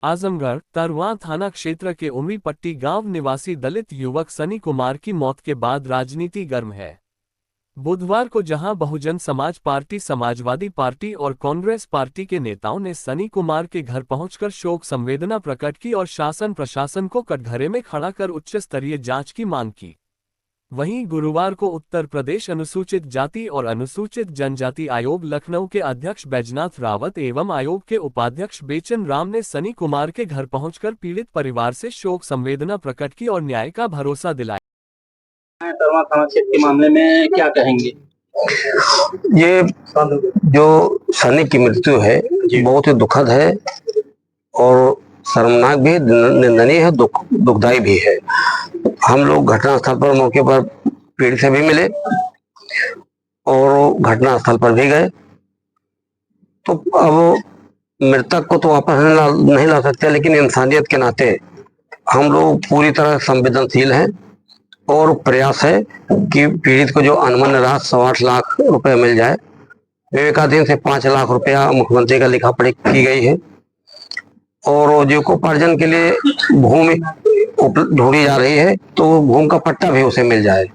आजमगढ़ तरवां थाना क्षेत्र के उमरी पट्टी गांव निवासी दलित युवक सनी कुमार की मौत के बाद राजनीति गर्म है। बुधवार को जहां बहुजन समाज पार्टी, समाजवादी पार्टी और कांग्रेस पार्टी के नेताओं ने सनी कुमार के घर पहुंचकर शोक संवेदना प्रकट की और शासन प्रशासन को कटघरे में खड़ा कर उच्च स्तरीय जांच की मांग की। वहीं गुरुवार को उत्तर प्रदेश अनुसूचित जाति और अनुसूचित जनजाति आयोग लखनऊ के अध्यक्ष बैजनाथ रावत एवं आयोग के उपाध्यक्ष बेचन राम ने सनी कुमार के घर पहुंचकर पीड़ित परिवार से शोक संवेदना प्रकट की और न्याय का भरोसा दिलाया। तरवा थाना क्षेत्र के मामले में क्या कहेंगे? ये जो सनी की मृत्यु है बहुत ही दुखद है और शर्मनाक भी, निंदनीय है, दुखदायी भी है। हम लोग घटनास्थल पर मौके पर पीड़ित से भी मिले और घटनास्थल पर भी गए। तो अब मृतक को तो वापस नहीं ला सकते, लेकिन इंसानियत के नाते हम लोग पूरी तरह संवेदनशील हैं और प्रयास है कि पीड़ित को जो अनुमन्य राशि 8.25 लाख रुपए मिल जाए। विवेकाधीन से 5 लाख रुपया मुख्यमंत्री का लिखा पढ़ी की गई है और जीविकोपार्जन के लिए भूमि ढूंढी जा रही है, तो भूमि का पट्टा भी उसे मिल जाए।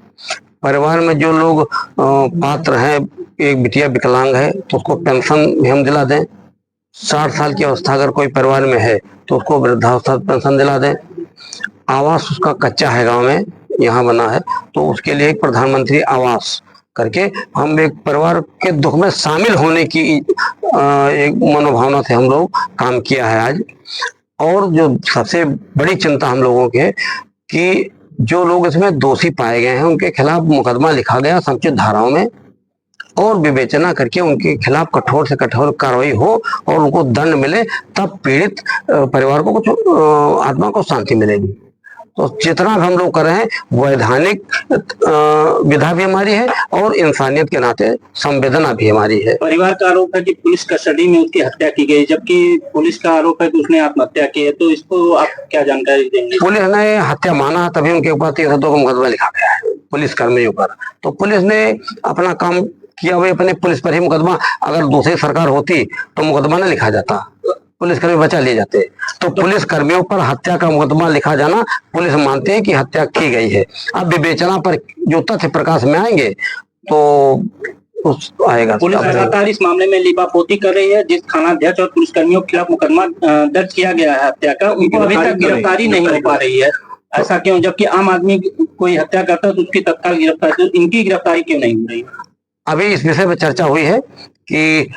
परिवार में जो लोग पात्र हैं, एक बिटिया विकलांग है तो उसको पेंशन भी हम दिला दें। 60 साल की अवस्था अगर कोई परिवार में है तो उसको वृद्धावस्था पेंशन दिला दें। आवास उसका कच्चा है, गांव में यहाँ बना है, तो उसके लिए एक प्रधानमंत्री आवास करके हम एक परिवार के दुख में शामिल होने की एक मनोभावना से हम लोग काम किया है आज। और जो सबसे बड़ी चिंता हम लोगों की है कि जो लोग इसमें दोषी पाए गए हैं उनके खिलाफ मुकदमा लिखा गया संचित धाराओं में और विवेचना करके उनके खिलाफ कठोर से कठोर कार्रवाई हो और उनको दंड मिले, तब पीड़ित परिवार को कुछ आत्मा को शांति मिलेगी। तो जितना हम लोग कर रहे हैं, वैधानिक विधा भी हमारी है और इंसानियत के नाते संवेदना भी हमारी है। परिवार का आरोप है कि पुलिस कस्टडी में उसकी हत्या की गई, जबकि पुलिस का आरोप है कि उसने आत्महत्या की है, तो इसको आप क्या जानकारी देंगे? पुलिस ने हत्या माना, तभी उनके ऊपर 302 का मुकदमा लिखा गया है पुलिस कर्मियों पर। तो पुलिस ने अपना काम किया हुआ, अपने पुलिस पर ही मुकदमा, अगर दूसरी सरकार होती तो मुकदमा न लिखा जाता, पुलिसकर्मी बचा लिए जाते। तो पुलिस कर्मियों पर हत्या का मुकदमा लिखा जाना, पुलिस मानते हैं कि हत्या की गई है। अब विवेचना पर जो तथ्य प्रकाश में आएंगे तो उस आएगा। पुलिस लगातार इस मामले में लीपापोती कर रही है। जिस थानाध्यक्ष और पुलिसकर्मियों के खिलाफ मुकदमा दर्ज किया गया है हत्या का, उनको अभी तक गिरफ्तारी नहीं हो पा रही है। ऐसा क्यों? जबकि आम आदमी कोई हत्या करता है तो उसकी तत्काल गिरफ्तारी, तो इनकी गिरफ्तारी क्यों नहीं हो रही? अभी इस विषय पर चर्चा हुई है कि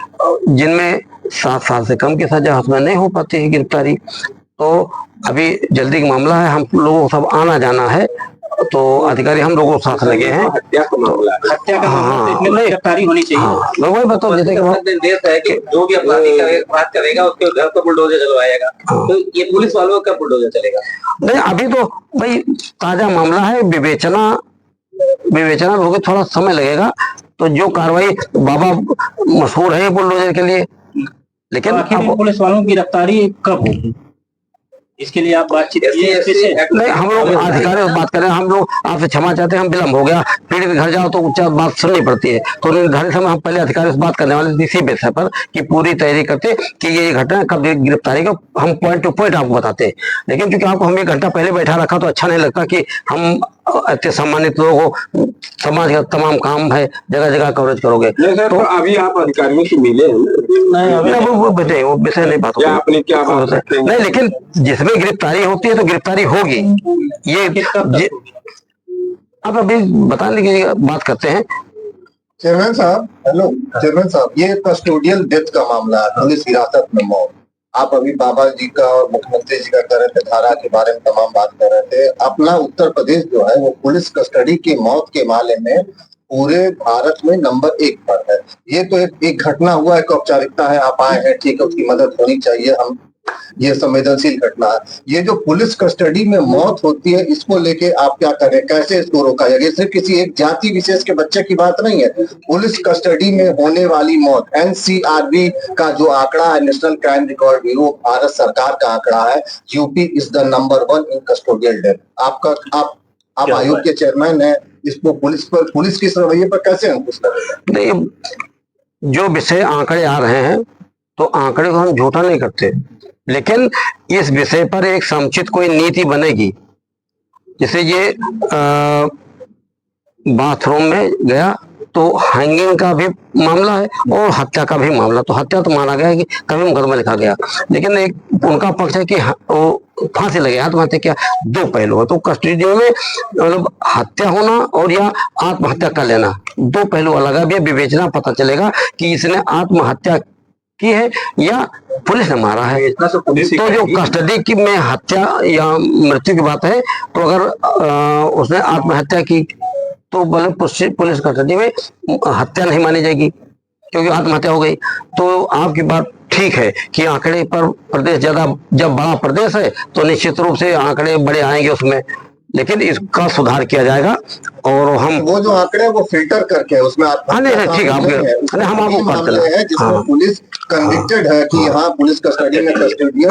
जिनमें 7 साल से कम की सजा, उसमें नहीं हो पाती है गिरफ्तारी। तो अभी जल्दी का मामला है, हम लोगों को सब आना जाना है, तो अधिकारी हम लोगों को साथ लगे हैं। हत्या का मामला गिरफ्तारी होनी चाहिए। वही बताओ, जैसे निर्देश है कि जो भी अपराधी बात करेगा उसके घर पर बुलडोजर चलवाएगा, तो ये पुलिस वालों का बुलडोजर चलेगा? नहीं, अभी तो भाई ताजा मामला है, विवेचना होकर थोड़ा समय लगेगा। तो जो कार्रवाई, बाबा मशहूर है बुलडोजर के लिए, लेकिन पुलिस वालों की गिरफ्तारी कब होगी, इसके लिए आप बातचीत नहीं, हम लोग अधिकारियों से बात करें। हम लोग आपसे क्षमा चाहते हैं, हम विलम्ब हो गया, पीड़ित घर जाओ तो उच्च बात सुननी पड़ती है। तो निर्धारित समय हम पहले अधिकारियों से बात करने वाले इसी विषय पर कि पूरी तैयारी करते कि ये घटना कब गिरफ्तारी का हम पॉइंट टू पॉइंट आपको बताते। लेकिन क्योंकि आपको हम 1 घंटा पहले बैठा रखा तो अच्छा नहीं लगता कि हम अच्छे सम्मानित लोग हो, समाज का तमाम काम है, जगह जगह कवरेज करोगे। तो अभी आप अधिकारियों से मिले हैं? नहीं, अभी वो बताइए, वो विषय नहीं बात आपने क्या बात नहीं, लेकिन जिसमें गिरफ्तारी होती है तो गिरफ्तारी होगी। ये अब अभी बताने की बात करते हैं। चेयरमैन साहब, हेलो चेयरमैन साहब, ये कस्टोडियल डेथ का मामला है, पुलिस हिरासत में मौत। आप अभी बाबा जी का और मुख्यमंत्री जी का कर रहे थे, धारा के बारे में तमाम बात कर रहे थे। अपना उत्तर प्रदेश जो है वो पुलिस कस्टडी की मौत के मामले में पूरे भारत में नंबर 1 पर है। ये तो एक घटना हुआ, एक औपचारिकता है, आप आए हैं, ठीक है, उसकी मदद होनी चाहिए, हम ये संवेदनशील घटना है। ये जो पुलिस कस्टडी में मौत होती है, इसको लेके आप क्या करें, कैसे इसको रोका जाए? ये सिर्फ किसी एक जाति विशेष के बच्चे की बात नहीं है। पुलिस कस्टडी में होने वाली मौत, NCRB का जो आंकड़ा है, national crime record bureau, Bharat सरकार का आंकड़ा है, UP is the number 1 in custodial death. आप आयोग के चेयरमैन है, इसको पुलिस की रवैये पर कैसे अंकुश करें? जो विषय आंकड़े आ रहे हैं तो आंकड़े को हम झूठा नहीं करते, लेकिन इस विषय पर एक समुचित कोई नीति बनेगी। जैसे ये बाथरूम में गया तो हैंगिंग का भी मामला है और हत्या का भी मामला। तो हत्या तो माना गया है कि कभी मुकदमा लिखा गया, लेकिन एक उनका पक्ष है कि वो फांसी लगे। आत्महत्या क्या, दो पहलू है। तो कस्टडी में मतलब हत्या होना और या आत्महत्या कर लेना, दो पहलू अलग है। विवेचना पता चलेगा कि इसने आत्महत्या की है या पुलिस ने मारा है। तो जो कस्टडी की में हत्या या मृत्यु की बात है, तो अगर उसने आत्महत्या की तो बोले पुलिस कस्टडी में हत्या नहीं मानी जाएगी क्योंकि आत्महत्या हो गई। तो आपकी बात ठीक है कि आंकड़े पर प्रदेश ज्यादा, जब बड़ा प्रदेश है तो निश्चित रूप से आंकड़े बड़े आएंगे उसमें, लेकिन इसका सुधार किया जाएगा। और हम वो जो आंकड़े वो फिल्टर करके है, उसमें हाँ नहीं ठीक है, हम आपको करते है जिसमें पुलिस कन्विक्टेड है कि हाँ पुलिस कस्टडी में कस्टोडियल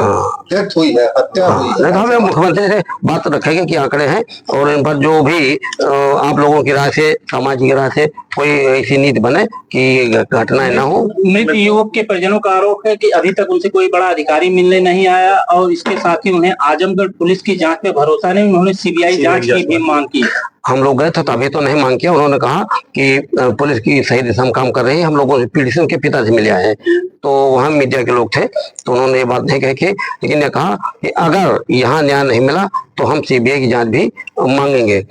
डेथ हुई है, हत्या हुई है। नहीं तो हमें मुख्यमंत्री से बात रखेंगे कि आंकड़े हैं और इन पर जो भी आप लोगों की राय से, सामाजिक राय से कोई ऐसी नीति बने कि घटनाएं ना हो। मृत युवक के परिजनों का आरोप है कि अभी तक उनसे कोई बड़ा अधिकारी मिलने नहीं आया और इसके साथ ही उन्हें आजमगढ़ पुलिस की जांच पे भरोसा नहीं, उन्होंने सीबीआई जांच की भी मांग की। हम लोग गए थे तो अभी तो नहीं मांग किया। उन्होंने कहा कि पुलिस की सही दिशा में काम कर रही है। हम लोगों से पीड़ित के पिता से मिले आए, तो वहाँ मीडिया के लोग थे तो उन्होंने ये बात नहीं कही, लेकिन ये कहा कि अगर यहाँ न्याय नहीं मिला तो हम सीबीआई की जांच भी मांगेंगे।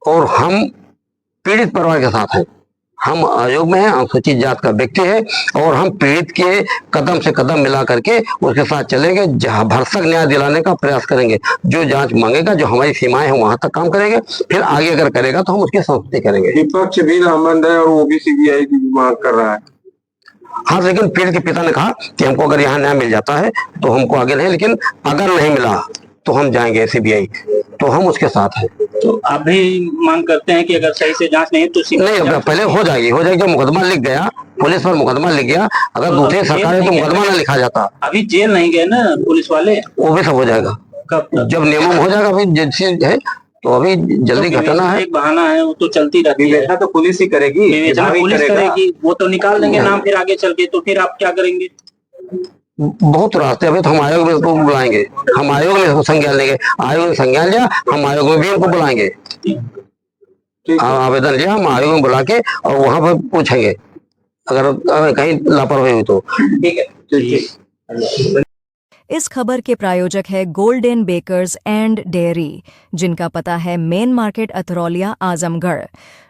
और हम पीड़ित परिवार के साथ हैं, हम आयोग में हैं, अनुसूचित जात का व्यक्ति है और हम पीड़ित के कदम से कदम मिला करके उसके साथ चलेंगे, जहां भरसक न्याय दिलाने का प्रयास करेंगे। जो जांच मांगेगा, जो हमारी सीमाएं हैं वहां तक काम करेंगे, फिर आगे अगर करेगा तो हम उसकी संस्तुति करेंगे। विपक्ष भी नामंद है और वो भी सीबीआई की मांग कर रहा है। हाँ, लेकिन पीड़ित के पिता ने कहा कि हमको अगर यहाँ न्याय मिल जाता है तो हमको आगे नहीं, लेकिन अगर नहीं मिला तो हम जाएंगे सीबीआई, तो हम उसके साथ हैं। तो आप भी मांग करते हैं कि अगर सही से जांच नहीं तो नहीं, पहले हो जाएगी जब मुकदमा लिख गया, पुलिस पर मुकदमा लिख गया, अगर दूसरी सरकार है तो मुकदमा ना लिखा जाता। अभी जेल नहीं गए ना पुलिस वाले, वो भी सब हो जाएगा जब नियमों में हो जाएगा। अभी जैसे है तो अभी जल्दी घटना है, एक बहाना है, वो तो चलती रहती है। विवेचना तो पुलिस ही करेगी, विवेचना पुलिस करेगी, वो तो निकाल देंगे नाम फिर आगे चल के, तो फिर आप क्या करेंगे? बहुत रास्ते अभी तो हम आयोग में इसको बुलाएंगे, हम आयोग में इसको संज्ञान लेंगे। आयोग ने संज्ञान लिया, हम आयोग में भी इनको बुलाएंगे। आवेदन लिया, हम आयोग में बुला के और वहां पर पूछेंगे अगर कहीं लापरवाही हुई तो। ठीक है। इस खबर के प्रायोजक है गोल्डन बेकर्स एंड डेयरी, जिनका पता है main market Atraulia, Azamgarh.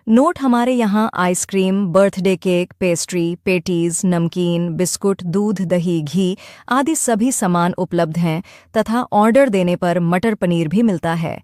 Note हमारे यहाँ ice cream, birthday cake, pastry, patties, नमकीन, बिस्कुट, दूध, दही, घी आदि सभी सामान उपलब्ध हैं तथा ऑर्डर देने पर मटर पनीर भी मिलता है।